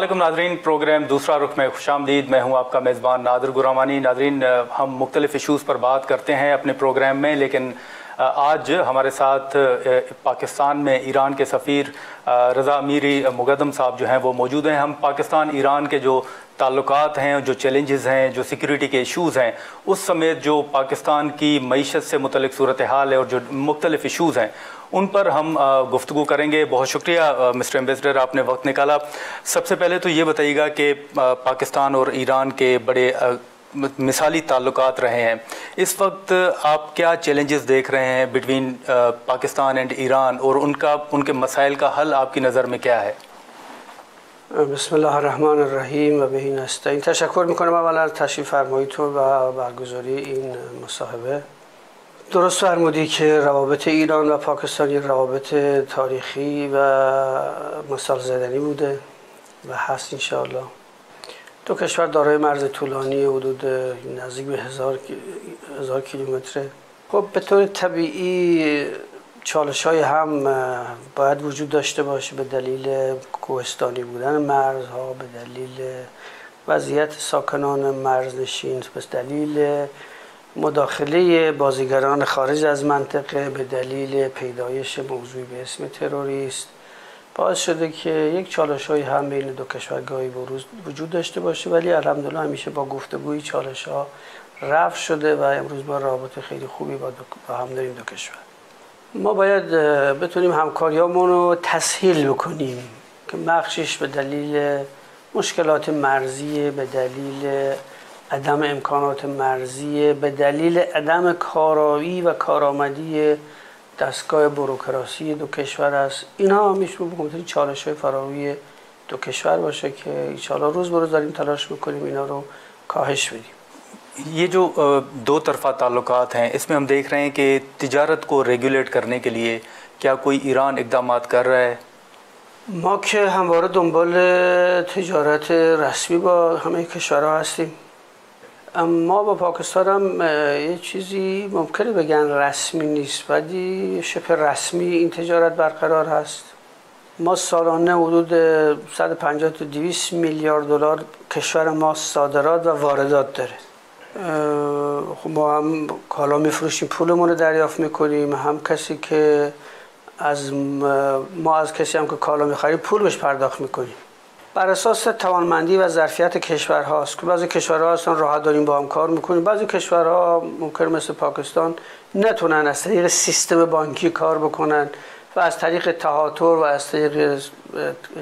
अस्सलामुअलैकुम नाज़रीन, प्रोग्राम दूसरा रुख में खुशामदीद। मैं हूं आपका मेज़बान नादिर गुरामानी। नाज़रीन, हम मुख्तलिफ़ इशूज़ पर बात करते हैं अपने प्रोग्राम में, लेकिन आज हमारे साथ पाकिस्तान में ईरान के सफ़ीर रज़ा अमीरी मुक़द्दम साहब जो हैं वो मौजूद हैं। हम पाकिस्तान ईरान के जो ताल्लुकात हैं, जो चैलेंजेस हैं, जो सिक्योरिटी के इशूज़ हैं, उस समेत जो पाकिस्तान की मईशत से मुतल्लिक़ सूरत हाल है और जो मुख्तलिफ़ इशूज़ हैं उन पर हम गुफ्तगू करेंगे। बहुत शुक्रिया मिस्टर एम्बेसडर, आपने वक्त निकाला। सबसे पहले तो ये बताइएगा कि पाकिस्तान और ईरान के बड़े मिसाली ताल्लुकात रहे हैं। इस वक्त आप क्या चैलेंजेस देख रहे हैं बिटवीन पाकिस्तान एंड ईरान, और उनके मसाइल का हल आपकी नज़र में क्या है? बिस्मिल्लाहिर्रहमानिर्रहीम व बिही नस्तईन। तशक्कुर मिکنم اولا از تشریف فرماییتون و برگزاری این مصاحبه. درست فرمودی که روابط ایران و پاکستان یک روابط تاریخی و مثال زدنی بوده و هست انشاءالله. دو کشور دارای مرز طولانی حدود نزدیک به 1000 کیلومتره. خب به طور طبیعی چالش‌های هم باید وجود داشته باشه به دلیل کوهستانی بودن مرزها، به دلیل وضعیت ساکنان مرزنشین، به دلیل مداخله بازیگران خارج از منطقه، به دلیل پیدایش موضوعی به اسم تروریست باعث شده که یک چالش‌های هم بین دو کشور گاهی بروز وجود داشته باشه، ولی الحمدلله همیشه با گفتگوی چالش‌ها رفع شده و امروز ما رابطه خیلی خوبی با هم داریم دو کشور. ما باید بتونیم همکاریامون رو تسهیل بکنیم که بخشش به دلیل مشکلات مرزی، به دلیل عدم امکانات مرزی، به دلیل عدم کارایی و کارآمدی دستگاه بوروکراسی دو کشور است. اینها میشون بگم چالش‌های فراوی دو کشور باشه که ان شاءالله روز به روز داریم تلاش میکنیم اینا رو کاهش بدیم. ये जो दो तरफ़ा ताल्लुकात हैं, इसमें हम देख रहे हैं कि तिजारत को रेगुलेट करने के लिए क्या कोई ईरान इक़दामात कर रहा है? ما که همواره دنبال تجارت رسمی با همه کشورها هستیم. ما با پاکستان هم یه چیزی ممکنه بگن رسمی نیست، ولی شبه رسمی این تجارت برقرار هست. ما سالانه حدود 150 تا 200 میلیارد دلار کشور ما صادرات و واردات داره. ما هم کالا میفروشیم پولمون رو دریافت میکنیم، هم کسی که ما از کسی هم که کالا میخریم پول بهش پرداخت میکنیم. بر اساس توانمندی و ظرفیت کشورهاست که بعضی کشورها اصلا راحت داریم با هم کار میکنیم، بعضی کشورها ممکن مثل پاکستان نتونن از طریق سیستم بانکی کار بکنن و از طریق تهاتر و از طریق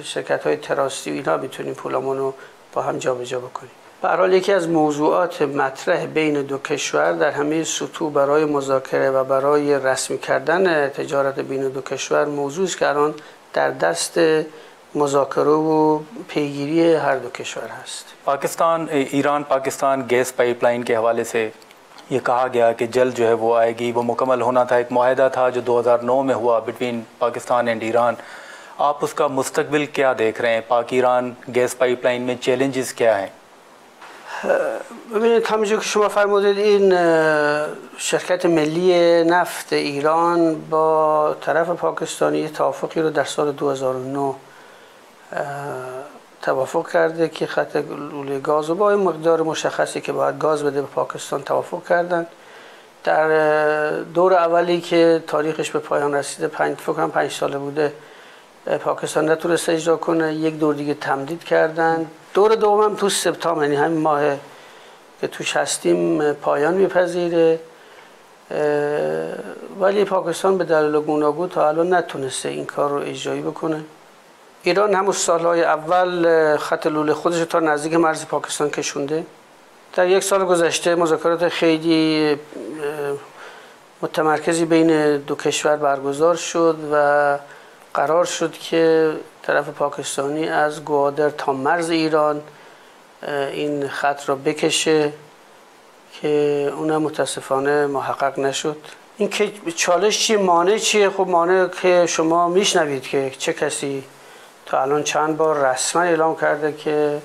شرکت‌های تراستی اینا میتونیم پولمون رو با هم جابجا بکنیم. به هر حال یکی از موضوعات مطرح بین دو کشور در همه سطوح برای مذاکره و برای رسمی کردن تجارت بین دو کشور موضوعی است که الان در دست مذاکره و پیگیری هر دو کشور هست. ईरान पाकिस्तान गैस पाइपलाइन के हवाले से ये कहा गया कि जल्द जो है वो आएगी, वो मुकम्मल होना था। एक मुआहदा था जो 2009 में हुआ बिटवीन पाकिस्तान एंड ईरान। आप उसका मुस्तकबिल क्या देख रहे हैं? पाक ईरान गैस पाइपलाइन में चैलेंजेस क्या हैं? ببینید همونجور که شما فرمودید این شرکت ملی نفت ایران با طرف پاکستانی توافقی رو در سال 2009 توافق کرده که خط لوله گاز و با این مقدار مشخصی که باید گاز بده به پاکستان توافق کردن. در دور اولی که تاریخش به پایان رسیده 5 ساله بوده پاکستان نتونسته اجرا کنه، یک دور دیگه تمدید کردن. دور دوم تو سپتامبر یعنی همین ماه که توش هستیم پایان میپذیره، ولی پاکستان به دلایل گوناگون تا الان نتونسته این کار رو اجرایی بکنه. ایران همون سالهای اول خط لوله خودش تا نزدیک مرز پاکستان کشونده. در یک سال گذشته مذاکرات خیلی متمرکزی بین دو کشور برگزار شد و قرار شد که طرف پاکستانی از گوادر تا مرز ایران این خط را بکشه که اونم متاسفانه محقق نشد. این که چالش چیه، مانع چیه؟ خب مانع که شما میشنوید که چه کسی تا الان چند بار رسما اعلام کرده که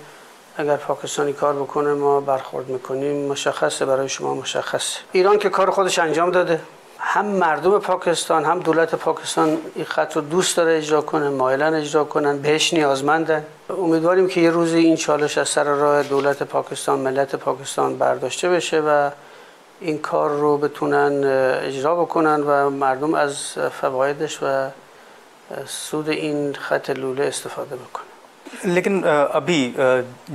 اگر پاکستانی کار بکنه ما برخورد میکنیم. مشخصه، برای شما مشخصه. ایران که کار خودش انجام داده، هم مردم پاکستان هم دولت پاکستان این خط رو دوست داره اجرا کنه، مایلن اجرا کنن، بهش نیازمندن. امیدواریم که یه روزی این چالش از سر راه دولت پاکستان، ملت پاکستان برداشته بشه و این کار رو بتونن اجرا بکنن و مردم از فوایدش و سود این خط لوله استفاده بکنن. लेकिन अभी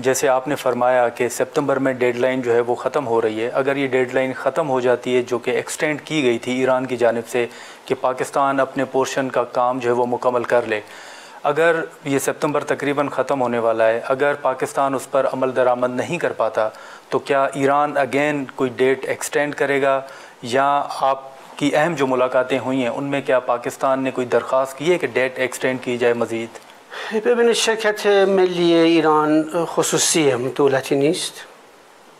जैसे आपने फरमाया कि सितंबर में डेडलाइन जो है वो ख़त्म हो रही है, अगर ये डेडलाइन ख़त्म हो जाती है जो कि एक्सटेंड की गई थी ईरान की जानिब से कि पाकिस्तान अपने पोर्शन का काम जो है वो मुकम्मल कर ले, अगर ये सितंबर तकरीबन ख़त्म होने वाला है, अगर पाकिस्तान उस पर अमल दरामद नहीं कर पाता तो क्या ईरान अगेन कोई डेट एक्सटेंड करेगा, या आपकी अहम जो मुलाकातें हुई हैं उनमें क्या पाकिस्तान ने कोई दरख्वास्त की है कि डेट एक्सटेंड की जाए मज़ीद؟ ببینید شرکت ملی ایران خصوصیه، دولتی نیست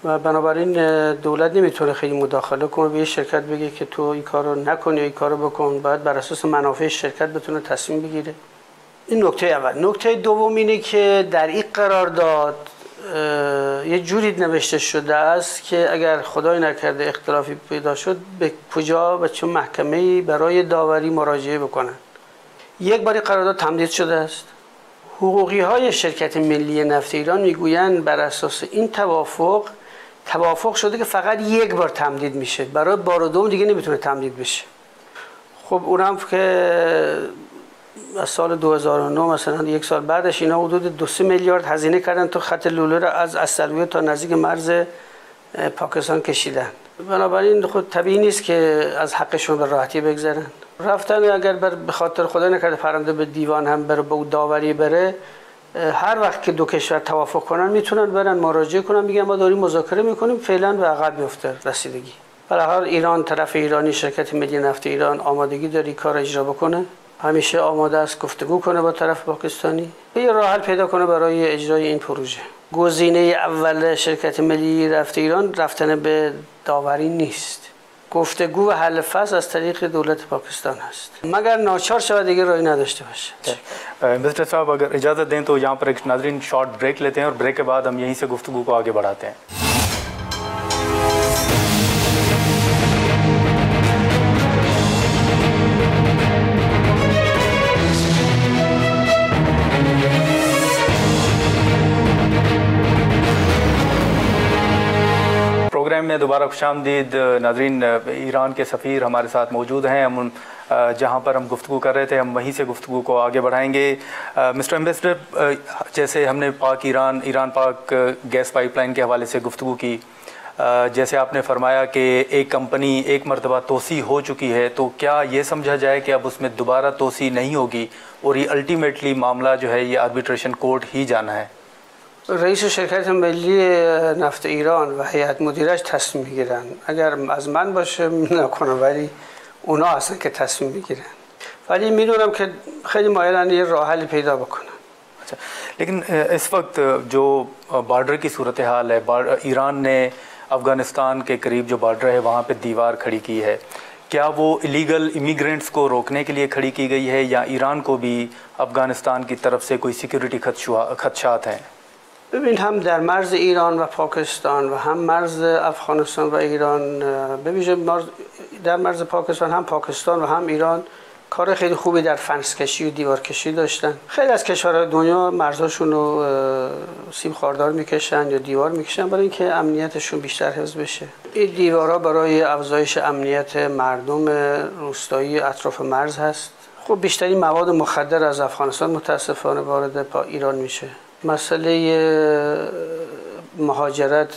و بنابراین دولت نمیتونه خیلی مداخله کنه به یه شرکت بگه که تو این کارو نکن یا این کارو بکن. باید بر اساس منافع شرکت بتونه تصمیم بگیره. این نکته اول. نکته دوم اینه که در این قرارداد یه جوری نوشته شده است که اگر خدای نکرده اختلافی پیدا شد به کجا و چه محکمه‌ای برای داوری مراجعه بکنن. یک بار قرارداد تمدید شده است. حقوقی های شرکت ملی نفت ایران میگویند بر اساس این توافق شده که فقط یک بار تمدید میشه، برای بار دوم دیگه نمیتونه تمدید بشه. خب اونم که از سال 2009 مثلا یک سال بعدش اینا حدود 2-3 میلیارد هزینه کردن تا خط لوله را از اصلویه تا نزدیک مرز پاکستان کشیدن. بنابراین خود طبیعی نیست که از حقشون به راحتی بگذرن. رفتن اگر به خاطر خدا نکرده پرنده به دیوان هم بره، به داوری بره، هر وقت که دو کشور توافق کنن میتونن برن مراجعه کنن میگن ما داریم مذاکره میکنیم، فعلا به عقب میفته رسیدگی. به هر حال ایران، طرف ایرانی، شرکت ملی نفت ایران آمادگی داره کار اجرا بکنه، همیشه آماده است گفتگو کنه با طرف پاکستانی، یه راه حل پیدا کنه برای اجرای این پروژه. گزینه اول شرکت ملی نفت ایران رفتن به داوری نیست، گفتگو و حل فصل از طریق دولت پاکستان است، مگر ناچار شود دیگه راهی نداشته باشه. मिस्टर साहब अगर इजाज़त दें तो यहाँ पर एक नाज़रीन शॉर्ट ब्रेक लेते हैं और ब्रेक के बाद हम यहीं से गुफ्तगू को आगे बढ़ाते हैं। प्रोग्राम में दोबारा खुशामदीद नाज़रीन। ईरान के सफ़ीर हमारे साथ मौजूद हैं, हम जहाँ पर हम गुफ्तगू कर रहे थे हम वहीं से गुफ्तगू को आगे बढ़ाएंगे। मिस्टर एम्बेसडर, जैसे हमने ईरान पाक गैस पाइपलाइन के हवाले से गुफ्तगू की, जैसे आपने फरमाया कि एक कंपनी एक मरतबा तोसी हो चुकी है, तो क्या ये समझा जाए कि अब उसमें दोबारा तोसी नहीं होगी और ये अल्टीमेटली मामला जो है ये आर्बिट्रेशन कोर्ट ही जाना है؟ رئیس شرکت ملی نفت ایران و هیئت مدیرش تصمیم میگیرن. اگر از من باشه نکنم، ولی اونا هستن که تصمیم میگیرن. ولی میدونم که خیلی مایلن یه راه حلی پیدا بکنن. अच्छा, लेकिन इस वक्त जो बॉर्डर की सूरत हाल है, ईरान ने अफ़गानिस्तान के करीब जो बॉर्डर है वहाँ पे दीवार खड़ी की है, क्या वो इलीगल इमिग्रेंट्स को रोकने के लिए खड़ी की गई है या ईरान को भी अफ़गानिस्तान की तरफ से कोई सिक्योरिटी खदशात हैं؟ ببین، هم در مرز ایران و پاکستان و هم مرز افغانستان و ایران، ببین در مرز پاکستان هم پاکستان و هم ایران کار خیلی خوبی در فنس‌کشی و دیوارکشی داشتن. خیلی از کشورهای دنیا مرزاشون رو سیم خاردار میکشن یا دیوار میکشن برای اینکه امنیتشون بیشتر حفظ بشه. این دیوارها برای افزایش امنیت مردم روستایی اطراف مرز هست. خب بیشترین مواد مخدر از افغانستان متاسفانه وارد ایران میشه. مسئله مهاجرت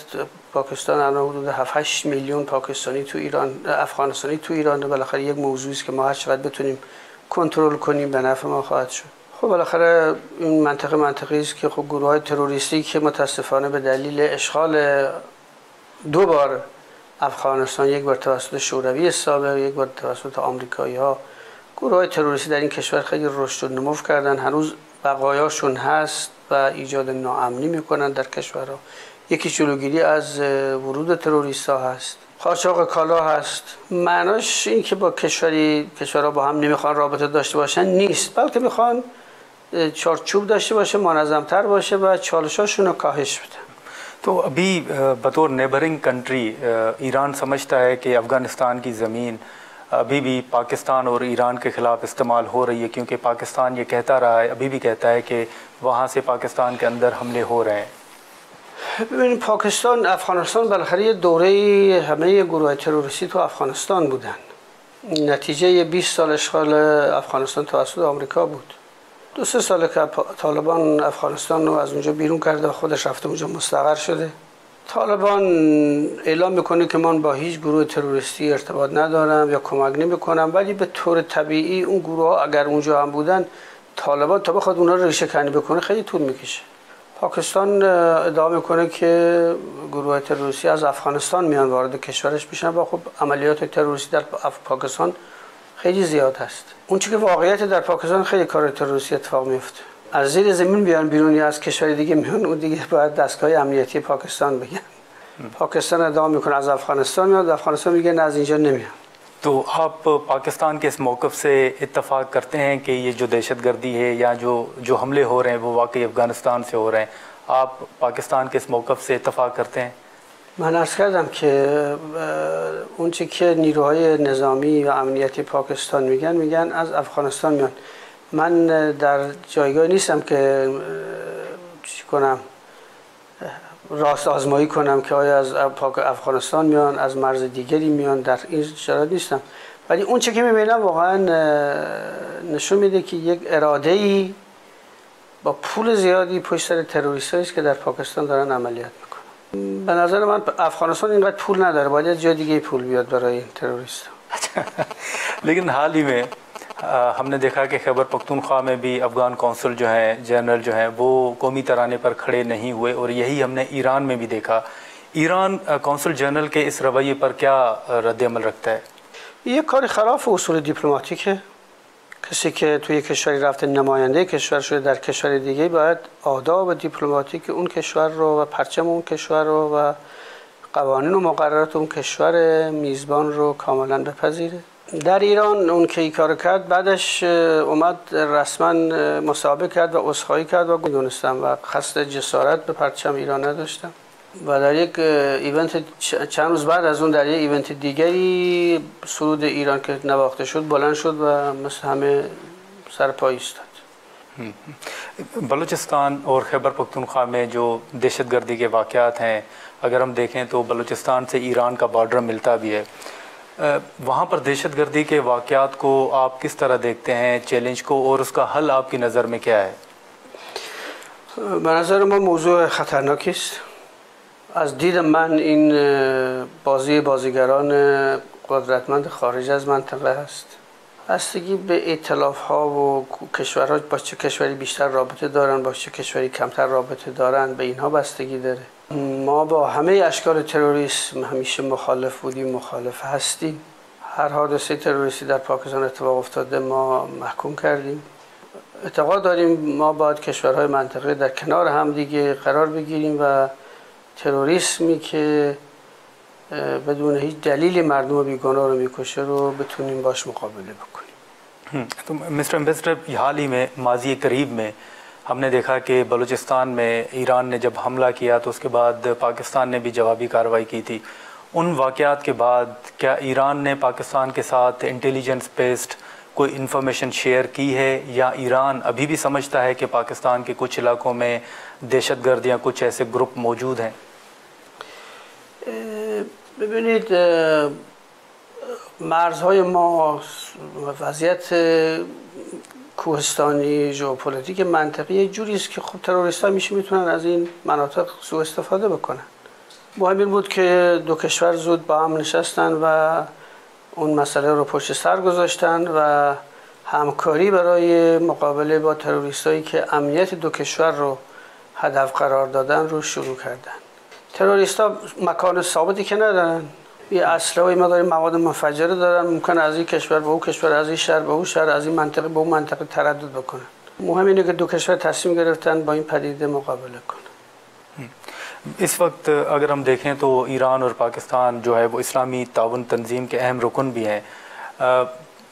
پاکستان الان حدود 7-8 میلیون پاکستانی تو ایران، افغانستانی تو ایران، بالاخره یک موضوعی است که ما هر چقدر بتونیم کنترل کنیم به نفع ما خواهد شد. خب بالاخره این منطقی است که خب گروه‌های تروریستی که متاسفانه به دلیل اشغال 2 بار افغانستان، یک بار توسط شوروی سابق، یک بار توسط آمریکایی‌ها، گروه‌های تروریستی در این کشور خیلی رشد و نمو کردن، هنوز بقایاشون هست و ایجاد ناامنی میکنن در کشورها. یکی جلوگیری از ورود تروریست ها هست، قاچاق کالا هست. معناش این که با کشورها با هم نمیخوان رابطه داشته باشن نیست، بلکه میخوان چارچوب داشته باشه، منظمتر باشه و چالشاشون رو کاهش بدن. तो अभी बतौर नेबरिंग कंट्री ईरान समझता है कि अफ़गानिस्तान की ज़मीन अभी भी पाकिस्तान और ईरान के ख़िलाफ़ इस्तेमाल हो रही है, क्योंकि पाकिस्तान ये कहता रहा है, अभी भी कहता है कि वहाँ से पाकिस्तान के अंदर हमले हो रहे हैं. ببینید پاکستان افغانستان بالاخره یه دوره همه گروه تروریستی تو افغانستان بودن. نتیجه 20 سال اشغال افغانستان توسط آمریکا بود. 2-3 ساله که طالبان افغانستان رو از اونجا بیرون کرده و خودش رفته اونجا مستقر شده. طالبان اعلام میکنه که من با هیچ گروه تروریستی ارتباط ندارم یا کمک نمیکنم، ولی به طور طبیعی اون گروه ها اگر اونجا هم بودن، طالبان تا بخواد اونها رو ریشه کنی بکنه خیلی طول میکشه. پاکستان ادعا میکنه که گروه تروریستی از افغانستان میان وارد کشورش میشن و خب عملیات تروریستی در پاکستان خیلی زیاد هست. اون چیزی که واقعیت در پاکستان خیلی کار تروریستی اتفاق میفته. از زیر زمین بیان بیرون یا از کشور دیگه میان، اون دیگه باید دستگاه امنیتی پاکستان بگن. پاکستان ادعا میکنه از افغانستان میاد، افغانستان میگه نه از اینجا نمیاد. तो आप पाकिस्तान के इस मौक़िफ़ से इत्तफ़ाक़ करते हैं कि ये जो दहशतगर्दी है या जो हमले हो रहे हैं वो वाकई अफ़गानिस्तान से हो रहे हैं, आप पाकिस्तान के इस मौक़िफ़ से इत्तफ़ाक़ करते हैं؟ من عرض کردم که اون چی که نیروهای نظامی و امنیتی پاکستان میگن از افغانستان میان. من در جایگاه نیستم که چی کنم، راست آزمایی کنم که آیا از افغانستان میان، از مرز دیگری میان، در این شرایط نیستم. ولی اون چی که میبینم واقعا نشون میده که یک اراده‌ای با پول زیادی پشت سر تروریستایی است که در پاکستان دارن عملیات میکنن. به نظر من افغانستان اینقدر پول نداره، باید از جای دیگه پول بیاد برای این تروریستا. लेकिन हाल ही में हमने देखा कि खैबर पख्तूनख्वा में भी अफ़गान कौंसल जो हैं, जनरल जो हैं, वो कौमी तराने पर खड़े नहीं हुए, और यही हमने ईरान में भी देखा. ईरान कौंसल जनरल के इस रवैये पर क्या रद्दअमल रखता है؟ ये کار خلاف اصول دیپلماتیکه. کسی که توی کشوری رفته نماینده کشور شده در کشور دیگه باید آداب دیپلماتیک اون کشور رو و پرچم اون کشور رو و قوانین و مقررات اون کشور میزبان رو کاملا بپذیره. در ایران اون که این کار کرد، بعدش اومد رسما مصاحبه کرد و عذرخواهی کرد و دونستم و قصد جسارت به پرچم ایران نداشتم. و در یک ایونت چند روز بعد از اون در یک ایونت دیگری سرود ایران که نواخته شد بلند شد و مثل همه سر پای ایستاد. बलूचिस्तान और खैबर पख्तूनख्वा में जो दहशतगर्दी के वाक़यात हैं, अगर हम देखें तो बलूचिस्तान से ईरान का बॉर्डर मिलता भी है. वहाँ पर दहशतगर्दी के वाक़यात को आप किस तरह देखते हैं, चैलेंज को, और उसका हल आपकी नज़र में क्या है؟ به نظر ما موضوع خطرناکی است. از دید من این بازیگران قدرتمند خارج از منطقه است. بستگی به ائتلاف ها و کشورها با چه کشوری بیشتر رابطه دارن، با چه کشوری کمتر رابطه دارن، به اینها بستگی داره. ما با همه اشکال تروریسم همیشه مخالف بودیم، مخالف هستیم. هر حادثه تروریستی در پاکستان اتفاق افتاده ما محکوم کردیم. اعتقاد داریم ما باید کشورهای منطقه در کنار هم دیگه قرار بگیریم و تروریسمی که بدون هیچ دلیل مردم بیگناه رو میکشه رو بتونیم باش مقابله بکنیم. तो मिस्टर एम्बेसडर, हाल ही में माजी करीब में हमने देखा कि बलूचिस्तान में ईरान ने जब हमला किया तो उसके बाद पाकिस्तान ने भी जवाबी कार्रवाई की थी. उन वाक़यात के बाद क्या ईरान ने पाकिस्तान के साथ इंटेलिजेंस बेस्ड कोई इन्फॉर्मेशन शेयर की है, या ईरान अभी भी समझता है कि पाकिस्तान के कुछ इलाकों में दहशतगर्द या कुछ ऐसे ग्रुप मौजूद हैं؟ ببینید مرزهای ما وضعیت کوهستانی ژئوپلیتیک منطقی یه جوری است که خب تروریست‌ها میتونن از این مناطق سوء استفاده بکنن. مهم این بود که دو کشور زود با هم نشستن و اون مسئله رو پشت سر گذاشتن و همکاری برای مقابله با تروریستایی که امنیت دو کشور رو هدف قرار دادن رو شروع کردن. تروریستا مکان ثابتی که ندارن، یه اسلحه ما داریم، مواد منفجره دارن، ممکنه از این کشور به اون کشور، از این شهر به اون شهر، از این منطقه به اون منطقه تردد بکنن. مهم اینه که دو کشور تصمیم گرفتن با این پدیده مقابله کنن. इस वक्त अगर हम देखें तो ईरान और पाकिस्तान जो है वो इस्लामी ताउन तंजीम के अहम रुकन भी हैं.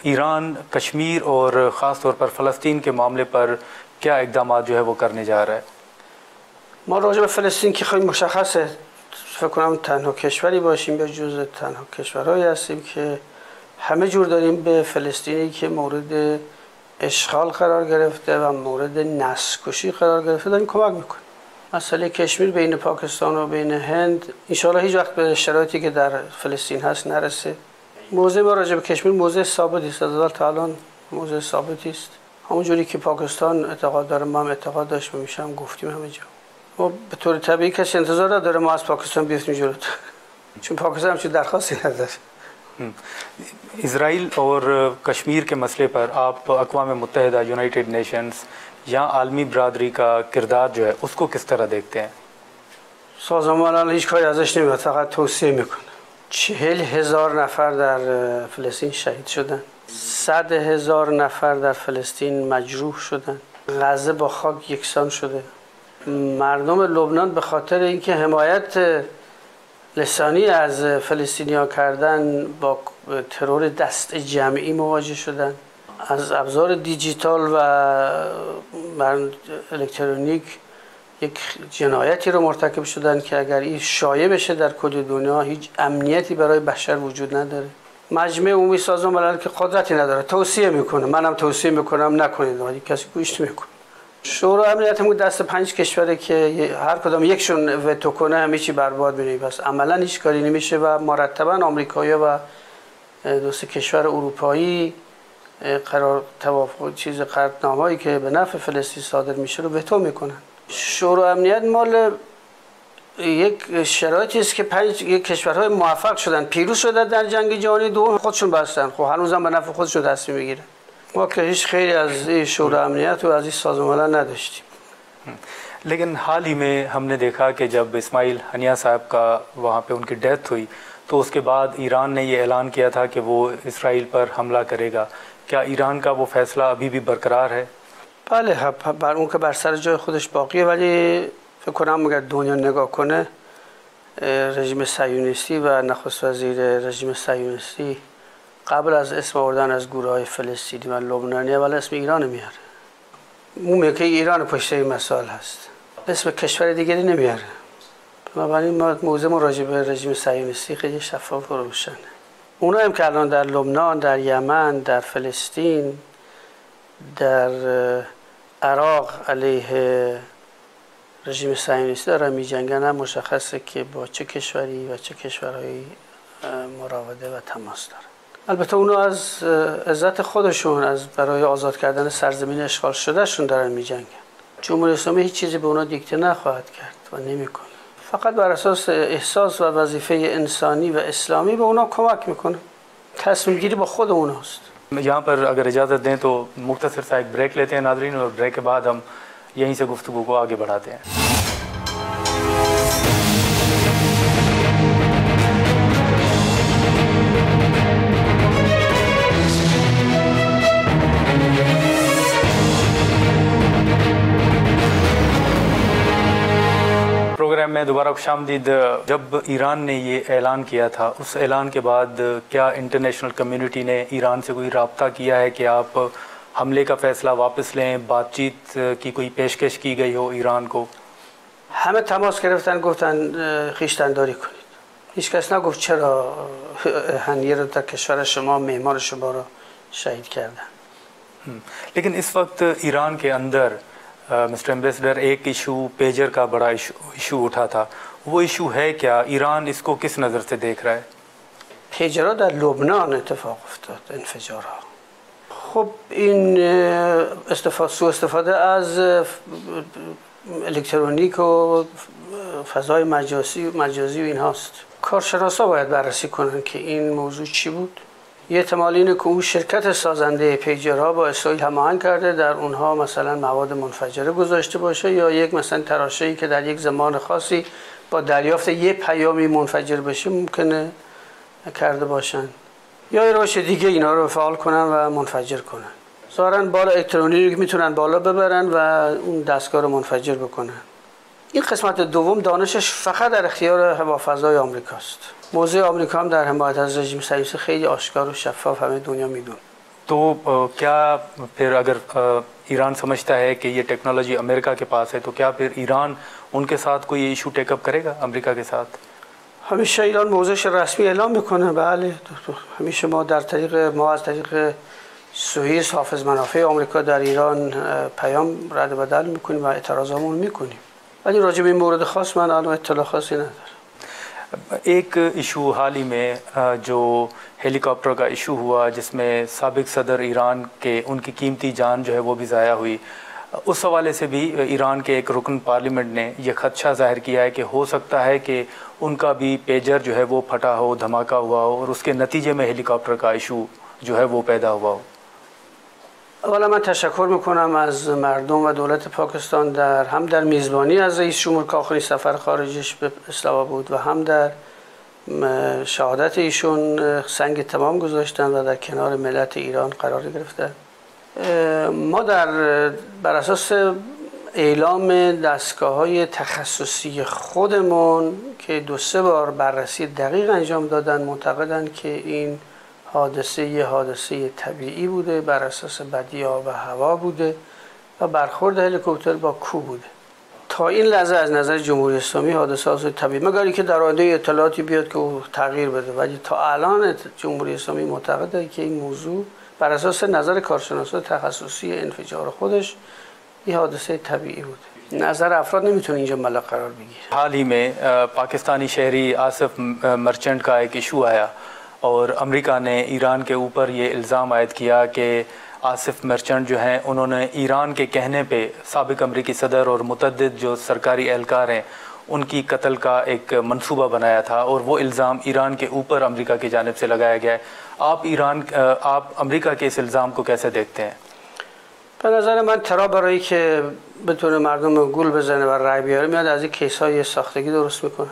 ईरान कश्मीर और ख़ास तौर पर फ़लस्तीन के मामले पर क्या इक़दाम जो है वो करने जा रहा है؟ ما راجع به فلسطین که خیلی مشخصه، فکر کنم تنها کشوری باشیم یا جزء تنها کشورهایی هستیم که همه جور داریم به فلسطینی که مورد اشغال قرار گرفته و مورد نسل‌کشی قرار گرفته داریم کمک میکنیم. مسئله کشمیر بین پاکستان و بین هند انشاءالله هیچ وقت به شرایطی که در فلسطین هست نرسه. موضع ما راجع به کشمیر موضع ثابتی است، از اول تا الان موضع ثابتی است. همونجوری که پاکستان اعتقاد داره ما هم اعتقاد داشت میشم گفتیم همه جا. ما به طور طبیعی کسی انتظار نداره ما از پاکستان بیفتیم جلوتر، چون پاکستان هم چیز درخواستی نداره. इसराइल और कश्मीर के मसले पर आप अक़वाम मुत्तहिदा, यूनाइटेड नेशंस या आलमी बरादरी का किरदार जो है उसको किस तरह देखते हैं? سازمان ملل هیچ کاری ازش نمیاد، فقط توصیه میکنه. 40,000 نفر در فلسطین شهید شدن، 100,000 نفر در فلسطین مجروح شدن، غزه با خاک یکسان شده. مردم لبنان به خاطر اینکه حمایت لسانی از فلسطینیا کردن با ترور دست جمعی مواجه شدن. از ابزار دیجیتال و الکترونیک یک جنایتی رو مرتکب شدن که اگر این شایع بشه در کل دنیا هیچ امنیتی برای بشر وجود نداره. مجمع عمومی سازمان ملل که قدرتی نداره توصیه میکنه، منم توصیه میکنم نکنید، ولی کسی گوش نمیکنه. شورای امنیت ملی دست 5 کشوره که هر کدام یکشون وتو کنه همه چی برباد میشه، بس عملا هیچ کاری نمیشه و مرتبا آمریکایی‌ها و 2 کشور اروپایی قرار توافق چیز قراردادنامه‌ای که به نفع فلسطین صادر میشه رو وتو میکنن. شورای امنیت مال یک شرایطی است که 5 کشورهای موفق شدن، پیروز شدن در جنگ جهانی دوم، خودشون بستن، خب هنوزم به نفع خودشون تصمیم میگیرن. ما که هیچ خیلی از این شورای امنیت و از این سازمان ملل نداشتیم. लेकिन हाल ही में हमने देखा कि जब इस्माइल हनिया साहब का वहाँ पे उनकी डेथ हुई तो उसके बाद ईरान ने ये ऐलान किया था कि वो इसराइल पर हमला करेगा। क्या ईरान का वो फैसला अभी भी बरकरार है؟ بله، بر اون که بر سر جای خودش باقیه، ولی فکر کنم اگر دنیا نگاه کنه رژیم صهیونیستی و نخست وزیر رژیم صهیونیستی قبل از اسم آوردن از گروه‌های فلسطینی و لبنانی اول اسم ایران میاره. اون میگه که ایران پشت این مسائل هست، اسم کشور دیگری نمیاره. بنابراین ما موضوع راجع به رژیم صهیونیستی خیلی شفاف و روشنه. اونا هم که الان در لبنان، در یمن، در فلسطین، در عراق علیه رژیم صهیونیستی دارن میجنگن، هم مشخصه که با چه کشوری و چه کشورهایی مراوده و تماس دارن. البته اونا از عزت خودشون، از برای آزاد کردن سرزمین اشغال شده شون دارن میجنگن. جمهوری اسلامی هیچ چیزی به اونا دیکته نخواهد کرد و نمیکنه. فقط بر اساس احساس و وظیفه انسانی و اسلامی به اونا کمک میکنه. تصمیم گیری با خود اوناست. यहाँ पर अगर इजाज़त दें तो मुख्तसर सा एक ब्रेक लेते हैं नादरीन, और ब्रेक के बाद हम यहीं से गुफ्तगू को आगे बढ़ाते हैं। प्रोग्राम में दोबारा खुशामदीद। जब ईरान ने ये ऐलान किया था, उस ऐलान के बाद क्या इंटरनेशनल कम्युनिटी ने ईरान से कोई रब्ता किया है कि आप हमले का फ़ैसला वापस लें? बातचीत की कोई पेशकश की गई हो ईरान को? همه تماس گرفتن، گفتن خویشتن‌داری کنید. هیچ کس نگفت چرا هنیه رو در کشور شما، معمار شما رو شهید کردن. लेकिन इस वक्त ईरान के अंदर मिस्टर एम्बेसडर एक इशू पेजर का बड़ा इशू उठा था, वो इशू है क्या? ईरान इसको किस नज़र से देख रहा है? پیجرها در لبنان اتفاق افتاد، انفجارها. خب این سوء استفاده از الکترونیک و فضای مجازی و این هاست. کارشناسا باید بررسی کنن که این موضوع چی بود. یه احتمال اینه که اون شرکت سازنده پیجرها با اسرائیل هماهنگ کرده، در اونها مثلا مواد منفجره گذاشته باشه، یا یک مثلا تراشه‌ای که در یک زمان خاصی با دریافت یه پیامی منفجر بشه ممکنه کرده باشن، یا یه روش دیگه اینا رو فعال کنن و منفجر کنن. ظاهراً بالا الکترونیکی میتونن بالا ببرن و اون دستگاه رو منفجر بکنن. این قسمت دوم دانشش فقط در اختیار هوافضای آمریکاست. موضع آمریکا هم در حمایت از رژیم صهیونیستی خیلی آشکار و شفاف همه دنیا میدونه. तो क्या फिर अगर ईरान समझता है कि ये टेक्नोलॉजी अमेरिका के पास है, तो क्या फिर ईरान उनके साथ कोई इशू टेकअप करेगा अमेरिका के साथ? همیشه ایران موضعش رسمی اعلام میکنه. بله همیشه ما از طریق سوئیس حافظ منافع آمریکا در ایران پیام رد و بدل میکنیم و اعتراضامون میکنیم، ولی راجع به این مورد خاص من الان اطلاع خاصی ندارم. एक इशू हाल ही में जो हेलीकॉप्टर का इशू हुआ जिसमें साबिक सदर ईरान के उनकी कीमती जान जो है वो भी ज़ाया हुई, उस हवाले से भी ईरान के एक रुकन पार्लियामेंट ने यह खदशा ज़ाहिर किया है कि हो सकता है कि उनका भी पेजर जो है वो फटा हो, धमाका हुआ हो और उसके नतीजे में हेलीकॉप्टर का इशू जो है वो पैदा हुआ हो. اولا من تشکر میکنم از مردم و دولت پاکستان هم در میزبانی از رئیس جمهور که آخرین سفر خارجش به اسلام آباد و هم در شهادت ایشون سنگ تمام گذاشتن و در کنار ملت ایران قرار گرفتن. ما بر اساس اعلام دستگاه‌های تخصصی خودمون که 2-3 بار بررسی دقیق انجام دادن معتقدن که این حادثه طبیعی بوده، بر اساس بدی آب و هوا بوده و برخورد هلیکوپتر با کوه بوده. تا این لحظه از نظر جمهوری اسلامی حادثات طبیعی، مگر که در آینده اطلاعاتی بیاد که او تغییر بده، ولی تا الان جمهوری اسلامی معتقده که این موضوع بر اساس نظر کارشناسان تخصصی انفجار خودش این حادثه طبیعی بوده. نظر افراد نمیتونه اینجا ملغ قرار بگیره. حال ही में पाकिस्तानी शहरी आसिफ मर्चेंट का एक इशू आया और अमेरिका ने ईरान के ऊपर ये इल्ज़ाम आयद किया कि आसिफ मर्चेंट जो हैं उन्होंने ईरान के कहने पे साबिक अमरीकी सदर और मुतअद्दिद जो सरकारी एहलकार हैं उनकी कत्ल का एक मंसूबा बनाया था और वो इल्ज़ाम ईरान के ऊपर अमेरिका की जानिब से लगाया गया है. आप अमेरिका के इस इल्ज़ाम को कैसे देखते हैं؟ به نظر من ترا برای که بتونه مردم گول بزنه و رای بیاره میاد از این کیس‌های ساختگی درست میکنه.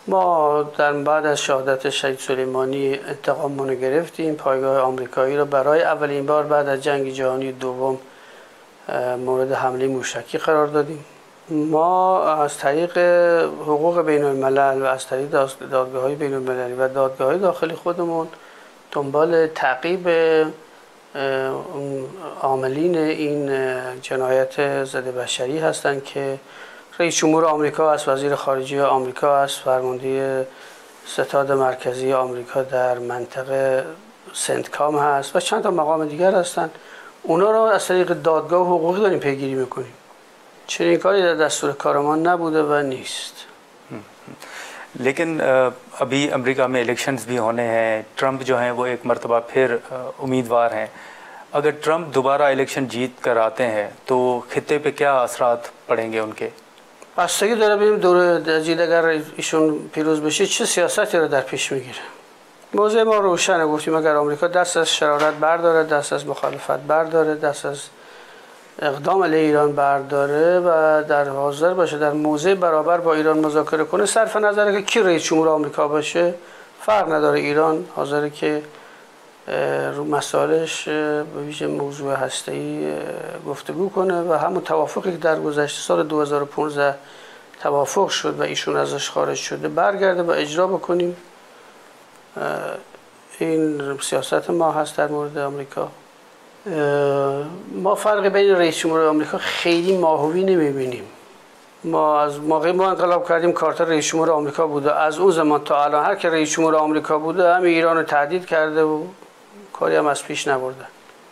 ما بعد از شهادت شهید سلیمانی انتقاممون گرفتیم. پایگاه آمریکایی رو برای اولین بار بعد از جنگ جهانی دوم مورد حمله موشکی قرار دادیم. ما از طریق حقوق بین الملل و از طریق دادگاه‌های بین المللی و دادگاه‌های داخلی خودمون دنبال تعقیب عاملین این جنایت ضد بشری هستند که رئیس جمهور آمریکا است، وزیر خارجه آمریکا است، فرمانده ستاد مرکزی آمریکا در منطقه سنتکام هست و چند تا مقام دیگر هستند. اونا رو از طریق دادگاه حقوقی داریم پیگیری میکنیم. چنین کاری در دستور کار ما نبوده و نیست. लेकिन अभी अमेरिका में इलेक्शंस भी होने हैं. ट्रंप जो हैं वो एक मर्तबा फिर उम्मीदवार हैं. अगर ट्रंप दोबारा इलेक्शन जीत कर आते हैं तो खित्ते पे क्या असरात पड़ेंगे उनके؟ بستگی داره ببینیم دوره اگر ایشون پیروز بشه چه سیاستی رو در پیش میگیره. موضوع ما روشنه، گفتیم اگر آمریکا دست از شرارت برداره، دست از مخالفت برداره، دست از اقدام علیه ایران برداره و در حاضر باشه در موضع برابر با ایران مذاکره کنه، صرف نظر که کی رئیس جمهور آمریکا باشه فرق نداره. ایران حاضره که رو مسائلش به ویژه موضوع هسته‌ای گفتگو کنه و همون توافقی که در گذشته سال 2015 توافق شد و ایشون ازش خارج شده برگرده و اجرا بکنیم. این سیاست ما هست در مورد آمریکا. ما فرق بین رئیس جمهور آمریکا خیلی ماهوی نمیبینیم. ما از موقعی ما انقلاب کردیم کارتر رئیس جمهور آمریکا بوده، از اون زمان تا الان هر که رئیس جمهور آمریکا بوده هم ایران رو تهدید کرده و کاری هم از پیش نبرده.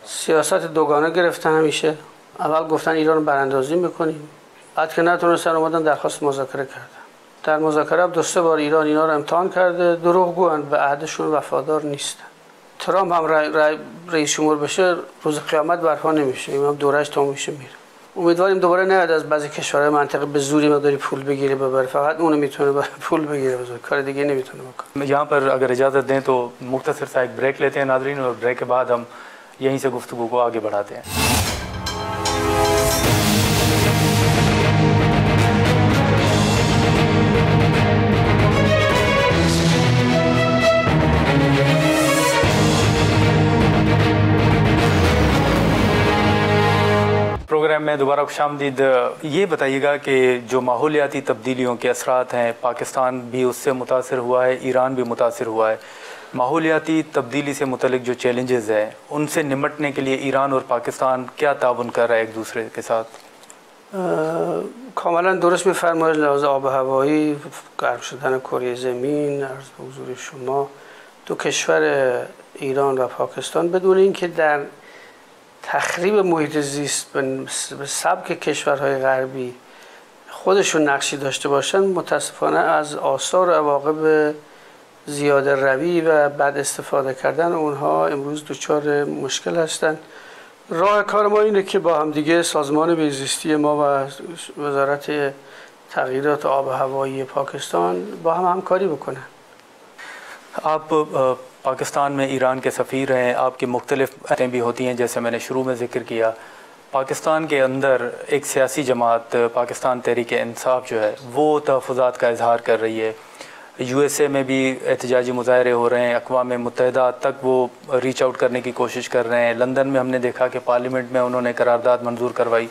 سیاست دوگانه گرفتن همیشه. اول گفتن ایران رو براندازی میکنیم، بعد که نتونستن اومدن درخواست مذاکره کردن. در مذاکره هم 2-3 بار ایران اینا رو امتحان کرده، دروغگوان و عهدشون وفادار نیستن. ترامپ هم رئیس جمهور بشه روز قیامت برپا نمیشه، این هم دورش تموم میشه میره. امیدواریم دوباره نیاد از بعضی کشورهای منطقه به زوری مقداری پول بگیره ببره، فقط اونو میتونه پول بگیره بذاره، کار دیگه نمیتونه بکنه. यहाँ पर अगर इजाज़त दें तो मुख्तसर सा एक ब्रेक लेते हैं नाज़रीन और ब्रेक के बाद हम यहीं से गुफ्तगू को आगे बढ़ाते हैं. प्रोग्राम में दोबारा खुशामदीद. ये बताइएगा कि जो माहौलियाती तब्दीलियों के असरात हैं, पाकिस्तान भी उससे मुतासिर हुआ है, ईरान भी मुतासिर हुआ है. माहौलियाती तब्दीली से मुतल्लिक जो चैलेंजेस हैं उनसे निमटने के लिए ईरान और पाकिस्तान क्या ताउन कर रहा है एक दूसरे के साथ? کاملا درست می‌فرمایید. لحاظ آب و هوایی، گرم شدن کره زمین، عرض به حضور شما، دو کشور ایران و پاکستان بدون اینکه در تخریب محیط زیست به سبک کشورهای غربی خودشون نقشی داشته باشن، متاسفانه از آثار و عواقب زیاده روی و بد استفاده کردن اونها امروز دچار مشکل هستند. راه کار ما اینه که با هم دیگه سازمان بهزیستی ما و وزارت تغییرات آب و هوایی پاکستان با هم همکاری بکنن. आप पाकिस्तान में ईरान के सफ़ीर हैं, आपकी मुख्तलिफ़ बातें भी होती हैं, जैसे मैंने शुरू में ज़िक्र किया। पाकिस्तान के अंदर एक सियासी जमात पाकिस्तान तहरीक इंसाफ जो है वो तहफ़्फ़ुज़ात का इजहार कर रही है। USA में भी एहतजाजी मुज़ाहरे हो रहे हैं, अक़वाम मुत्तहिदा तक वो रीच आउट करने की कोशिश कर रहे हैं। लंदन में हमने देखा कि पार्लियामेंट में उन्होंने करारदाद मंजूर करवाई।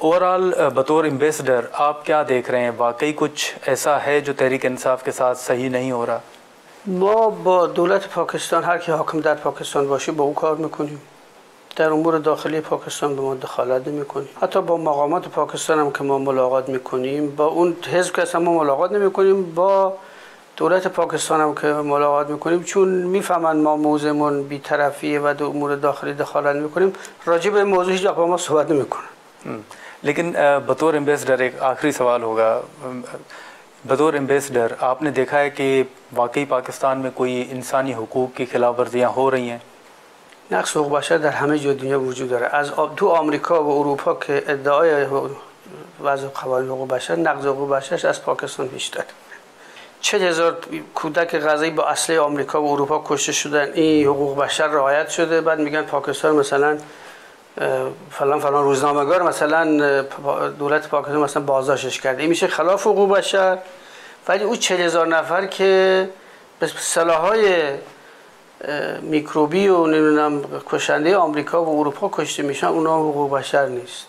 ओवरऑल बतौर एम्बेसडर आप क्या देख रहे हैं? वाकई कुछ ऐसा है जो तहरीक इंसाफ के साथ सही नहीं हो रहा? ما با دولت پاکستان، هر کی حاکم در پاکستان باشه با او کار میکنیم. در امور داخلی پاکستان به ما دخالت نمیکنیم. حتی با مقامات پاکستان هم که ما ملاقات میکنیم، با اون حزب که اصلا ما ملاقات نمیکنیم، با دولت پاکستان هم که ملاقات میکنیم، چون میفهمن ما موضوعمون بی‌طرفیه و امور داخلی دخالت میکنیم، راجع به موضوع هیچ با ما صحبت نمیکنن. लेकिन बतौर एम्बेसडर एक आखिरी सवाल होगा। बतौर एम्बेसडर आपने देखा है कि वाकई पाकिस्तान में कोई इंसानी हुकूक की खिलाफ वर्जियाँ हो रही हैं? نقص حقوق بشر در همه جای دنیا وجود داره. از تو آمریکا و اروپا که ادعای وضع قوانین حقوق بشر، نقض حقوق بشر از پاکستان بیشتر. 40,000 کودک غزه‌ای با اسلحه آمریکا و اروپا کشته شدن، این حقوق بشر رعایت شده. بعد میگن پاکستان مثلا فلان روزنامه‌نگار مثلا دولت پاکستان مثلا بازداشتش کرده، این میشه خلاف حقوق بشر. ولی اون 40,000 نفر که به سلاح‌های میکروبی و نمیدونم کشنده آمریکا و اروپا کشته میشن، اونا حقوق بشر نیست.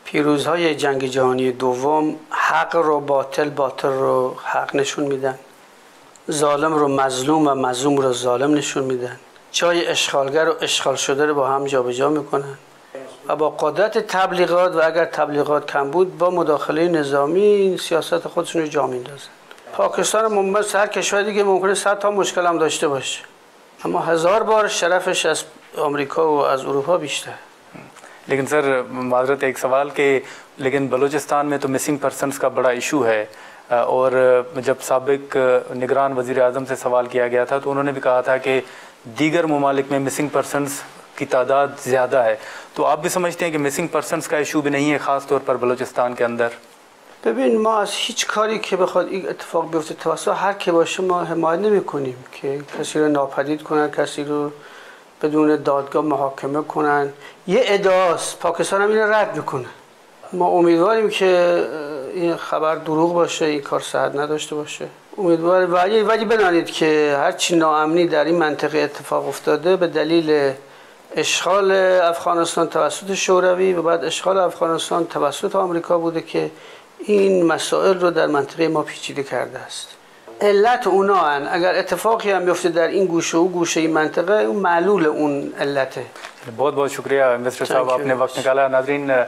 پیروزهای جنگ جهانی دوم حق رو باطل، باطل رو حق نشون میدن، ظالم رو مظلوم و مظلوم رو ظالم نشون میدن، جای اشغالگر و اشغال شده رو با هم جابجا میکنن و با قدرت تبلیغات و اگر تبلیغات کم بود با مداخله نظامی سیاست خودشون رو جا میندازن. پاکستان ممکن هر کشور دیگه ممکنه 100 تا مشکل هم داشته باشه، اما 1000 بار شرفش از آمریکا و از اروپا بیشتر. लेकिन सर माजरत एक सवाल कि लेकिन बलूचिस्तान में तो मिसिंग पर्सनस का बड़ा इशू है, और जब साबिक निगरान वज़ीर आज़म से सवाल किया गया था तो उन्होंने भी कहा था कि दीगर ममालिक में मिसिंग पर्सनस की तादाद ज़्यादा है। तो आप भी समझते हैं कि मिसिंग पर्सनस का इशू भी नहीं है ख़ास तौर पर बलूचिस्तान के अंदर? ببین ما از هیچ کاری که بخواد این اتفاق بیفته توسط هر کی باشه ما حمایت نمی‌کنیم که کسی رو ناپدید کنن، کسی رو بدون دادگاه محاکمه کنن. یه ادعاست، پاکستان هم اینو رد میکنه. ما امیدواریم که این خبر دروغ باشه، این کار صحت نداشته باشه. امیدواریم ولی بدانید که هر چی ناامنی در این منطقه اتفاق افتاده به دلیل اشغال افغانستان توسط شوروی و بعد اشغال افغانستان توسط آمریکا بوده که این مسائل رو در منطقه ما پیچیده کرده است. علت اونا هن. اگر اتفاقی هم بیفته در این گوشه و گوشه این منطقه، اون معلول اون علته. बहुत बहुत शुक्रिया मिस्टर साहब, आपने वक्त निकाला। नाजरीन,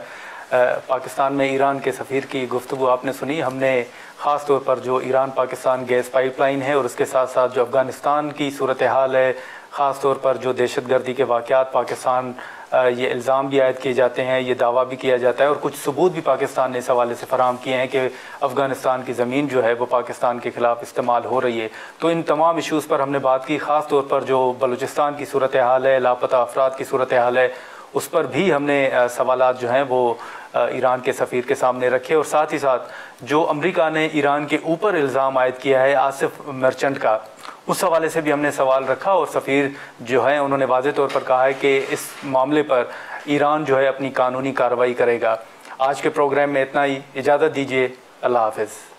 पाकिस्तान में ईरान के सफ़ीर की गुफ्तगू आपने सुनी। हमने ख़ास तौर पर जो ईरान पाकिस्तान गैस पाइपलाइन है और उसके साथ साथ जो अफ़गानिस्तान की सूरत हाल है, ख़ास तौर पर जो दहशतगर्दी के वाक़यात पाकिस्तान ये इल्ज़ाम भी आयद किए जाते हैं, ये दावा भी किया जाता है और कुछ सबूत भी पाकिस्तान ने इस हवाले से फ़राहम किए हैं कि अफ़गानिस्तान की ज़मीन जो है वो पाकिस्तान के ख़िलाफ़ इस्तेमाल हो रही है। तो इन तमाम इशूज़ पर हमने बात की। ख़ास तौर पर जो बलूचिस्तान की सूरत हाल है, लापता अफराद की सूरत हाल है, उस पर भी हमने सवालात जो हैं वो ईरान के सफ़ीर के सामने रखे। और साथ ही साथ जो अमेरिका ने ईरान के ऊपर इल्ज़ाम आयद किया है आसिफ मर्चेंट का, उस हवाले से भी हमने सवाल रखा और सफ़ीर जो है उन्होंने वाज़े तौर पर कहा है कि इस मामले पर ईरान जो है अपनी कानूनी कार्रवाई करेगा। आज के प्रोग्राम में इतना ही, इजाज़त दीजिए। अल्लाह हाफ़िज़।